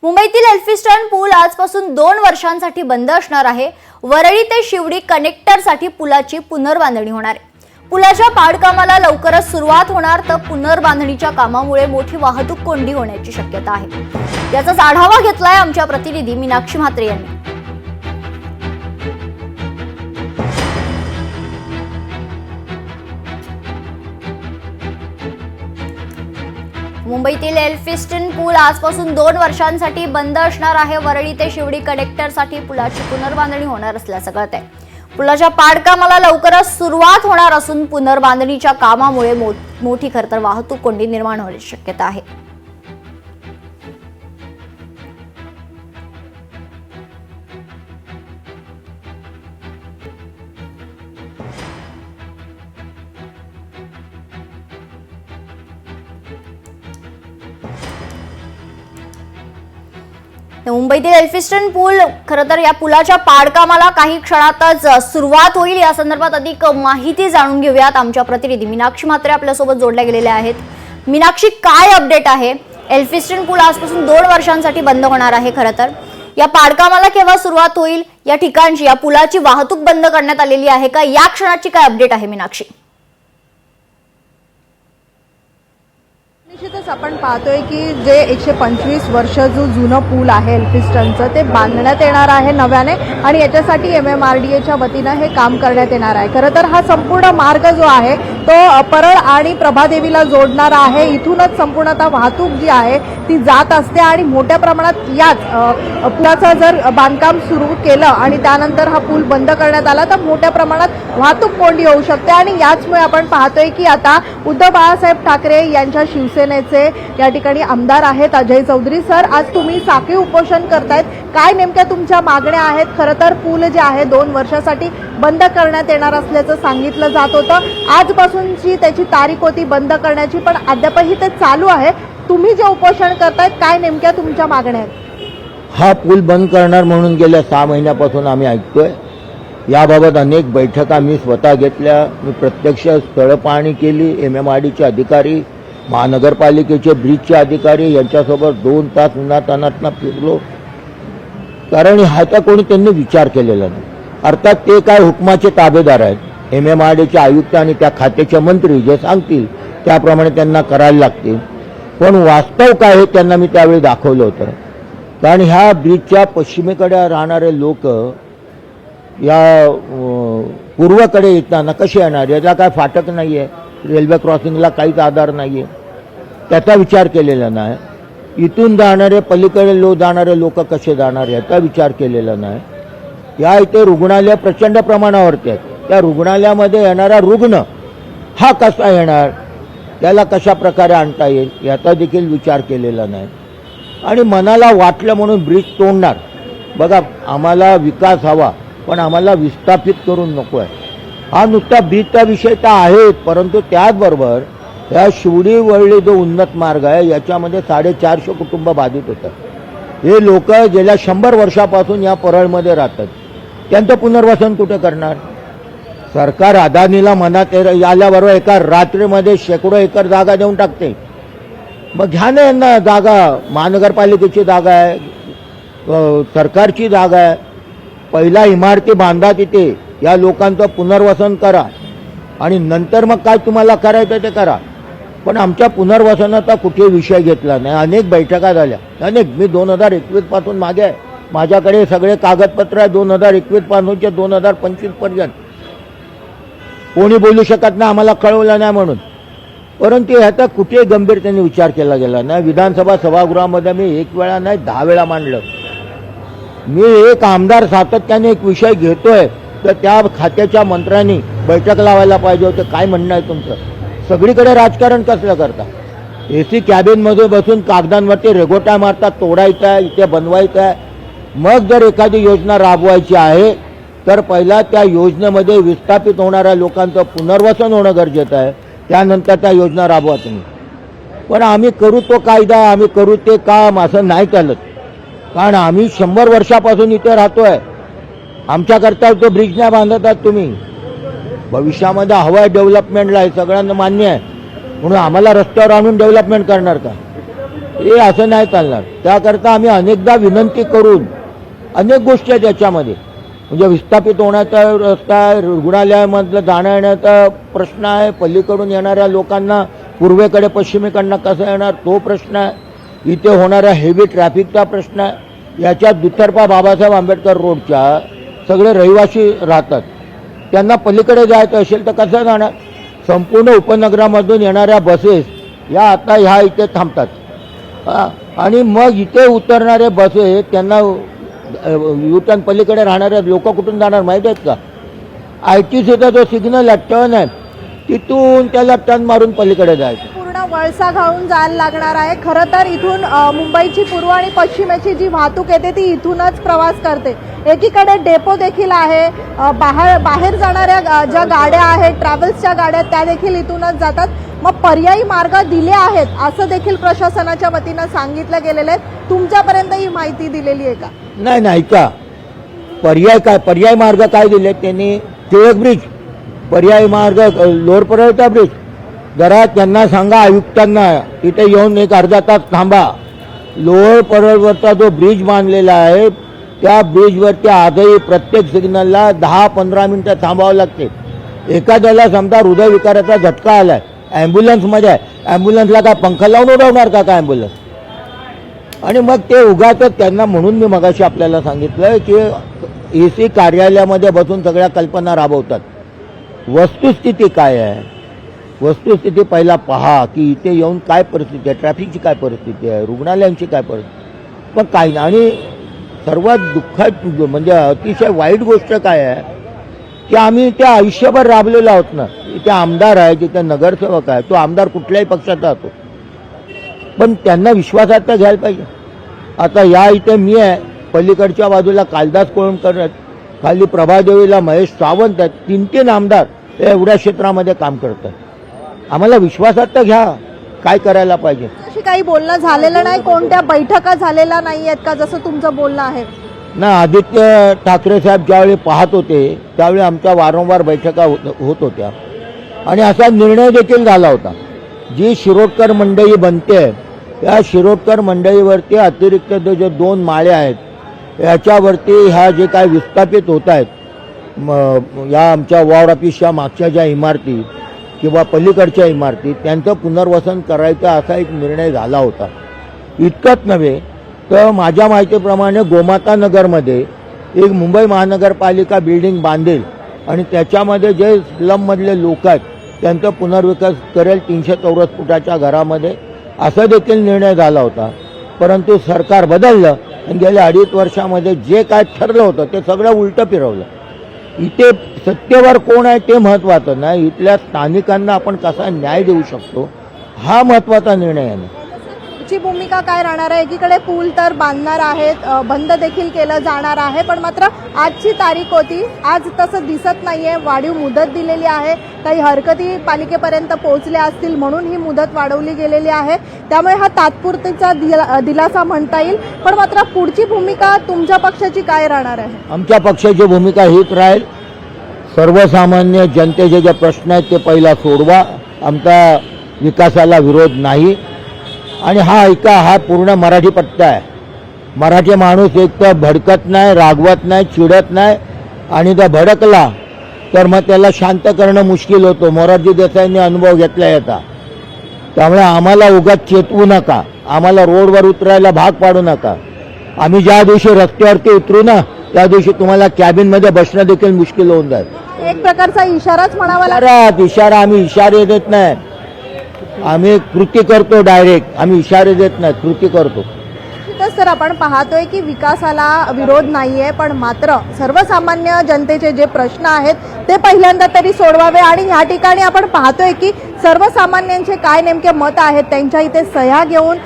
मुंबईतील एल्फिस्टन पूल आजपासून 2 वर्षांसाठी बंद असणार आहे। वरळी ते शिवडी कनेक्टरसाठी पुलाची पुनर्बांधणी होणार आहे। पुलाच्या पाडकामाला लवकरच सुरुवात होणार, तर पुनर्बांधणीच्या कामामुळे मोठी वाहतूक कोंडी होण्याची शक्यता आहे। याचाच आढावा घेतलाय आमच्या प्रतिनिधी मीनाक्षी म्हात्रे यांनी। मुंबईतील एल्फिस्टन पूल आजपासून 2 वर्षांसाठी बंद असणार आहे। वरळी ते शिवडी कनेक्टरसाठी पुलाची पुनर्बांधणी होणार असल्याचं कळतंय। पुलाच्या पाडकामाला लवकरच सुरुवात होणार असून पुनर्बांधणीच्या कामामुळे मोठी खरतर वाहतूक कोंडी निर्माण होण्याची शक्यता आहे। मुंबईतील एल्फिस्टन पूल खरं तर या पुलाच्या पाडकामाला काही क्षणातच सुरुवात होईल। या संदर्भात अधिक माहिती जाणून घेऊयात। आमच्या प्रतिनिधी मीनाक्षी म्हात्रे आपल्या सोबत जोडल्या गेलेल्या आहेत। मीनाक्षी, काय अपडेट आहे? एल्फिस्टन पूल आजपासून 2 वर्षांसाठी बंद होणार आहे। खरं तर या पाडकामाला केव्हा सुरुवात होईल? या ठिकाणची या पुलाची वाहतूक बंद करण्यात आलेली आहे का? या क्षणाची काय अपडेट आहे मीनाक्षी? निश्चितच आपण पाहतोय की जे 125 वर्ष जो जुनं पूल आहे एल्फिस्टनचं, ते बांधण्यात येणार आहे नव्याने आणि याच्यासाठी MMRDAच्या वतीनं हे काम करण्यात येणार आहे। खरं तर हा संपूर्ण मार्ग जो आहे तो परळ आणि प्रभादेवीला जोडणारा आहे। इथूनच संपूर्णतः वाहतूक जी आहे ती जात असते आणि मोठ्या प्रमाणात याच पुलाचं जर बांधकाम सुरू केलं आणि त्यानंतर हा पूल बंद करण्यात आला तर मोठ्या प्रमाणात वाहतूक कोंडी होऊ शकते आणि याचमुळे आपण पाहतोय की आता उद्धव बाळासाहेब ठाकरे यांच्या शिवसेनेचे या ठिकाणी आमदार आहेत अजय चौधरी सर, आज तुम्ही साखळी उपोषण करतायत। काय नेमक्या तुमच्या मागण्या आहेत? खरं तर पूल जे आहे 2 वर्षासाठी बंद करण्यात येणार असल्याचं सांगितलं जात होतं। आजपासूनची त्याची तारीख होती बंद करण्याची, पण अद्यापही ते चालू आहे। तुम्ही जे उपोषण करतायत, काय नेमक्या तुमच्या मागण्या आहेत? हा पूल बंद करणार म्हणून गेल्या 6 महिन्यापासून आम्ही ऐकतोय। याबाबत अनेक बैठका मी स्वतः घेतल्या। मी प्रत्यक्ष स्थळ पाहणी केली। MMRDचे अधिकारी, महानगरपालिकेचे ब्रिजचे अधिकारी यांच्यासोबत 2 तास उन्हातान्हातनं फिरलो, कारण ह्याचा कोणी त्यांनी विचार केलेला नाही। अर्थात ते काय हुकमाचे ताबेदार आहेत। MMRDचे आयुक्त आणि त्या खात्याचे मंत्री जे सांगतील त्याप्रमाणे त्यांना करायला लागतील, पण वास्तव काय हे त्यांना मी त्यावेळी दाखवलं होतं। कारण ह्या ब्रिजच्या पश्चिमेकडे राहणारे लोक या पूर्वेकडे येताना कसे येणार? याचा काय फाटक नाही आहे, रेल्वे क्रॉसिंगला काहीच आधार नाही आहे, त्याचा विचार केलेला नाही। इथून जाणारे पलीकडे जाणारे लोक कसे जाणार याचा विचार केलेला नाही। या इथे रुग्णालय प्रचंड प्रमाणावरती आहेत। त्या रुग्णालयामध्ये येणारा रुग्ण हा कसा येणार, त्याला कशा प्रकारे आणता येईल याचा देखील विचार केलेला नाही। आणि मनाला वाटलं म्हणून ब्रिज तोडणार। बघा, आम्हाला विकास हवा, पण आम्हाला विस्थापित करून नको आहे। हा नुसता ब्रिजचा विषय तर आहे, परंतु त्याचबरोबर या शिवडी वरळी जो उन्नत मार्ग आहे याच्यामध्ये 450 कुटुंब बाधित होतात। हे लोक गेल्या 100 वर्षापासून या परळमध्ये राहतात, त्यांचं पुनर्वसन कुठे करणार? सरकार अदानीला मनात आल्याबरोबर एका रात्रीमध्ये शेकडो एकर जागा देऊन टाकते। मग घ्या ना यांना जागा, महानगरपालिकेची जागा आहे, सरकारची जागा आहे। पहिला इमारती बांधा तिथे, या लोकांचं पुनर्वसन करा आणि नंतर मग काय तुम्हाला करायचं ते करा। पण आमच्या पुनर्वसनाचा कुठे विषय घेतला नाही। अनेक बैठका झाल्या, अनेक। मी 2021 पासून मागे आहे, माझ्याकडे सगळे कागदपत्र आहे 2021 पासूनचे 2025 पर्यंत। कोणी बोलू शकत नाही आम्हाला कळवलं नाही म्हणून, परंतु ह्याचा कुठे गंभीरतेने विचार केला गेला नाही। विधानसभा सभागृहामध्ये मी 1 वेळा नाही 10 वेळा मांडलं। मी एक आमदार सातत्याने एक विषय घेतोय तर त्या खात्याच्या मंत्र्यांनी बैठक लावायला पाहिजे होते। काय म्हणणं आहे तुमचं? सगळीकडे राजकारण कसलं करता? AC कॅबिनमध्ये बसून कागदांवरती रेगोटा मारतात, तोडायचं आहे, इथे बनवायचं आहे। मग जर एखादी योजना राबवायची आहे तर पहिला त्या योजनेमध्ये विस्थापित होणाऱ्या लोकांचं पुनर्वसन होणं गरजेचं आहे, त्यानंतर त्या योजना राबवा तुम्ही। पण आम्ही करू तो कायदा, आम्ही करू ते काम, असं नाही चालत। कारण आम्ही 100 वर्षापासून इथे राहतोय। आमच्याकरता तो ब्रिज नाही बांधत आहात तुम्ही। भविष्यामध्ये हवाई डेव्हलपमेंटला हे सगळ्यांना मान्य आहे, म्हणून आम्हाला रस्त्यावर आणून डेव्हलपमेंट करणार का? हे असं नाही चालणार. त्याकरता आम्ही अनेकदा विनंती करून अनेक गोष्टी आहेत त्याच्यामध्ये, म्हणजे विस्थापित होण्याचा रस्ता आहे, रुग्णालयामधलं जाण्या येण्याचा प्रश्न आहे, पलीकडून येणाऱ्या लोकांना पूर्वेकडे पश्चिमेकडनं कसं येणार तो प्रश्न आहे, इथे होणाऱ्या हेवी ट्रॅफिकचा प्रश्न आहे. याच्यात दुतर्फा बाबासाहेब आंबेडकर रोडच्या सगळे रहिवासी राहतात, त्यांना पलीकडे जायचं असेल तर कसं जाणार. संपूर्ण उपनगरामधून येणाऱ्या बसेस या आता ह्या इथे थांबतात आणि मग इथे उतरणारे बसेस त्यांना युटर्न पलीकडे राहणारे लोक कुठून जाणार माहीत आहेत का. ITCचा जो सिग्नल आहे टर्न आहे तिथून त्याला टर्न मारून पलीकडे जायचं. पूर्ण वळसा घालून जायला लागणार आहे. खरं तर इथून मुंबईची पूर्व आणि पश्चिमेची जी वाहतूक येते ती इथूनच प्रवास करते. एकीकडे डेपो देखील आहे, बाहेर जाणाऱ्या ज्या गाड्या आहेत ट्रॅव्हल्सच्या गाड्या त्या देखील इथूनच जातात. मग पर्यायी मार्ग दिले आहेत असं देखील प्रशासनाच्या वतीनं सांगितलं गेलेलं आहे. तुमच्यापर्यंत ही माहिती दिलेली आहे का? नाही नाही का पर्याय मार्ग काय दिले त्यांनी. टिळक ब्रिज पर्यायी मार्ग, लोअर परळचा ब्रिज, जरा त्यांना सांगा आयुक्तांना तिथे येऊन एक अर्धा तास थांबा. लोअर परळवरचा जो ब्रिज बांधलेला आहे त्या ब्रिजवरती आजही प्रत्येक सिग्नलला 10-15 मिनिटं थांबावं लागते. एखाद्याला समजा हृदयविकाराचा झटका आलाय, ॲम्ब्युलन्समध्ये आहे, ॲम्ब्युलन्सला काय पंखा लावून उडवणार का काय ॲम्ब्युलन्स. आणि मग ते उगाचच त्यांना, म्हणून मी मगाशी आपल्याला सांगितलं की AC कार्यालयामध्ये बसून सगळ्या कल्पना राबवतात. वस्तुस्थिती काय आहे, वस्तुस्थिती पहिला पहा की इथे येऊन काय परिस्थिती आहे, ट्रॅफिकची काय परिस्थिती आहे, रुग्णालयांची काय परिस्थिती. पण काही नाही. आणि सर्वात दुःखात म्हणजे अतिशय वाईट गोष्ट काय आहे की आम्ही त्या आयुष्यभर राबलेलो आहोत ना. इथे आमदार आहे, जिथे नगरसेवक आहे, तो आमदार कुठल्याही पक्षाचा असतो, पण त्यांना विश्वासात तर घ्यायला पाहिजे. आता या इथे मी आहे, पलीकडच्या बाजूला कालिदास कोळंबकर आहेत, खाली प्रभादेवीला महेश सावंत आहेत, 3 आमदार एवढ्या क्षेत्रामध्ये काम करतात. आम्हाला विश्वासात तर घ्या काय करायला पाहिजे. अशी काही बोलणं झालेलं नाही, कोणत्या बैठका झालेल्या नाही आहेत का जसं तुमचं बोलणं आहे? ना आदित्य ठाकरे साहेब ज्यावेळी पाहत होते त्यावेळी आमच्या वारंवार बैठका होत होत्या आणि असा निर्णय देखील झाला होता. जी शिरोडकर मंडई बनते या शिरोडकर मंडईवरती अतिरिक्त जे 2 माळे आहेत याच्यावरती ह्या जे काय विस्थापित होत आहेत या आमच्या वॉर्ड ऑफिसच्या मागच्या ज्या इमारती किंवा पलीकडच्या इमारती त्यांचं पुनर्वसन करायचा असा एक निर्णय झाला होता. इतकंच नव्हे तर माझ्या माहितीप्रमाणे गोमाता नगरमध्ये एक मुंबई महानगरपालिका बिल्डिंग बांधेल आणि त्याच्यामध्ये जे स्लममधले लोक आहेत त्यांचा पुनर्विकास करेल 300 चौरस फुटाच्या घरामध्ये, असा देखील निर्णय झाला होता. परंतु सरकार बदललं आणि गेल्या 2.5 वर्षामध्ये जे काय ठरलं होतं ते सगळं उलटं फिरवलं. इथे सत्तेवर कोण आहे ते महत्त्वाचं नाही, इथल्या स्थानिकांना आपण कसा न्याय देऊ शकतो हा महत्त्वाचा निर्णय आहे. ची भूमिका काय राहणार आहे? एकीकडे पूल तर बांधणार आहेत, बंद देखील केलं जाणार आहे, पण मात्र आजची तारीख होती, आज तसं दिसत नाहीये. वाढीव मुदत दिलेली आहे, काही हरकती पालिकेपर्यंत पोहोचल्या असतील म्हणून ही मुदत वाढवली गेलेली आहे. त्यामुळे हा तात्पुरतीचा दिलासा म्हणता येईल. पण मात्र पुढची भूमिका तुमच्या पक्षाची काय राहणार आहे? आमच्या पक्षाची भूमिका हीच राहील, सर्वसामान्य जनतेचे जे प्रश्न आहेत ते पहिला सोडवा. आमचा विकासाला विरोध नाही. आणि हा ऐका, हा पूर्ण मराठी पट्टा आहे. मराठी माणूस एक तर भडकत नाही, रागवत नाही, चिडत नाही आणि जर भडकला तर मग त्याला शांत करणं मुश्किल होतं. मोरारजी देसाईंनी अनुभव घेतला याचा. त्यामुळे आम्हाला उगाच चेतवू नका, आम्हाला रोडवर उतरायला भाग पाडू नका. आम्ही ज्या दिवशी रस्त्यावरती उतरू ना त्या दिवशी तुम्हाला कॅबिनमध्ये बसणं देखील मुश्किल होऊन जाईल. एक प्रकारचा इशाराच म्हणावा लागेल. इशारा आम्ही इशारे देत नाही, आम्ही कृती करतो. डायरेक्ट आम्ही इशारे देत नाही, कृती करतो. तर आपण पाहतोय की विकासाला विरोध नाहीये, पण मात्र सर्वसामान्य जनतेचे जे प्रश्न आहेत ते पहिल्यांदा तरी सोडवावे. आणि या ठिकाणी आपण पाहतोय की सर्वसामान्यांचे काय नेमके मत आहेत, त्यांच्या इथे सह्या घेऊन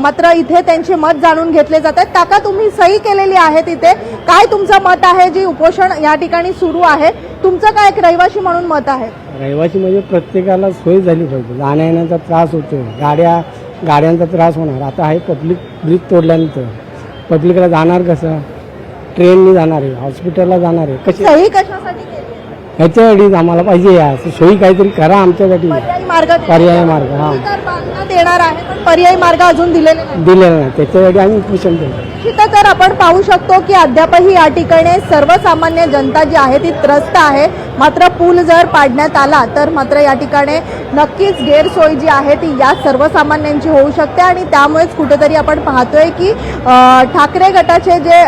मात्र इथे त्यांचे मत जाणून घेतले जातात. काका, तुम्ही सही केलेली आहे तिथे, काय तुमचं मत आहे? जी उपोषण या ठिकाणी सुरू आहे, तुमचं काय एक रहिवासी म्हणून मत आहे? रहिवासी म्हणजे प्रत्येकाला सोय झाली पाहिजे. जाण्या येण्याचा त्रास होतो, गाड्यांचा त्रास होणार. आता आहे पब्लिक ब्रिज तोडल्यानंतर पब्लिकला जाणार कसं? ट्रेननी जाणार आहे, हॉस्पिटलला जाणार आहे, कशी? सही कशासाठी केली? ह्याच्यासाठी आम्हाला पाहिजे, या सोयी काहीतरी करा आमच्यासाठी. पर्यायी मार्ग पर्यायी मार्ग, हा. तर बांधण्यात येणार आहे पण पर्यायी मार्ग अजून दिलेले नाही. दिलेलं नाही, त्याच्यासाठी आम्ही उपोषण केलं. तिथं तर आपण पाहू शकतो की अद्यापही या ठिकाणी सर्वसामान्य जनता जी आहे ती त्रस्त आहे. मात्र पूल जर पाडण्यात आला तर मात्र या ठिकाणी नक्कीच गैरसोय जी आहे ती या सर्वसामान्यांची होऊ शकते आणि त्यामुळेच कुठेतरी आपण पाहतोय की ठाकरे गटाचे जे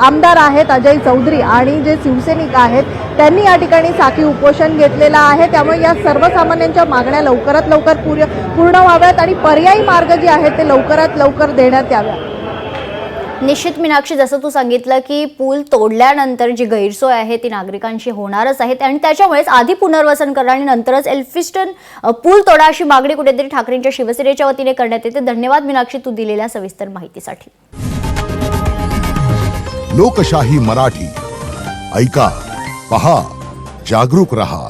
आमदार आहेत अजय चौधरी आणि जे शिवसैनिक आहेत त्यांनी या ठिकाणी साखळी उपोषण घेतलेलं आहे. त्यामुळे या सर्वसामान्यांच्या मागण्या लवकरात लवकर पूर्ण व्हाव्यात आणि पर्यायी मार्ग जे आहेत ते लवकरात लवकर देण्यात याव्यात. निश्चित मीनाक्षी, जसं तू सांगितलं की पूल तोडल्यानंतर जी गैरसोय आहे ती नागरिकांची होणारच आहे आणि त्याच्यामुळेच आधी पुनर्वसन करा आणि नंतरच एल्फिस्टन पूल तोडा अशी मागणी कुठेतरी ठाकरेंच्या शिवसेनेच्या वतीने करण्यात येते. धन्यवाद मीनाक्षी, तू दिलेल्या सविस्तर माहितीसाठी. लोकशाही मराठी ऐका, पहा, जागरूक रहा.